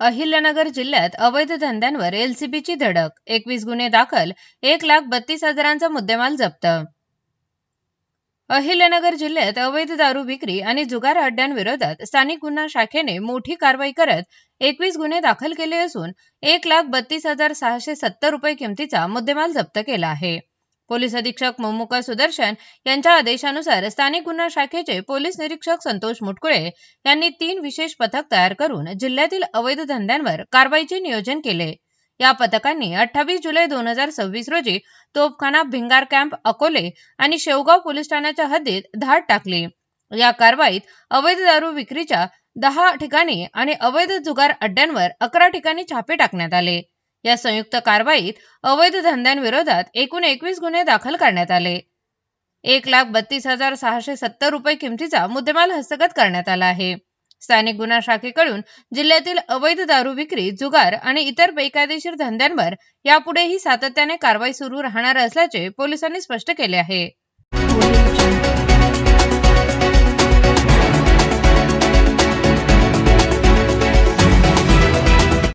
अहिल्यानगर जिल्ह्यात अवैध धंद्यांवर एलसीबीची धडक, 21 गुन्हे दाखल, 1,32,000चा मुद्देमाल जप्त. अहिल्यानगर जिल्ह्यात अवैध दारू विक्री आणि जुगार अड्ड्यांविरोधात स्थानिक गुन्हा शाखेने मोठी कारवाई करत 21 गुन्हे दाखल केले असून 1,32,670 रुपये किमतीचा मुद्देमाल जप्त केला आहे. पोलीस अधीक्षक मोमुका सुदर्शन यांच्या आदेशानुसार स्थानिक गुन्हा शाखेचे पोलीस निरीक्षक संतोष मुटकुळे यांनी 3 विशेष पथक तयार करून जिल्ह्यातील अवैध धंद्यांवर कारवाईचे नियोजन केले. या पथकांनी 28 जुलै 2026 रोजी तोफखाना भिंगार कॅम्प अकोले आणि शेवगाव पोलीस ठाण्याच्या हद्दीत धाड टाकली. या कारवाईत अवैध दारू विक्रीच्या 10 ठिकाणी आणि अवैध जुगार अड्ड्यांवर 11 ठिकाणी छापे टाकण्यात आले. या संयुक्त कारवाईत अवैध धंद्यांविरोधात एकूण 21 गुन्हे दाखल करण्यात आले. 1,32,670 रुपये किमतीचा मुद्देमाल हस्तगत करण्यात आला आहे. स्थानिक गुन्हा शाखेकडून जिल्ह्यातील अवैध दारू विक्री, जुगार आणि इतर बेकायदेशीर धंद्यांवर यापुढेही सातत्याने कारवाई सुरू राहणार असल्याचे पोलिसांनी स्पष्ट केले आहे.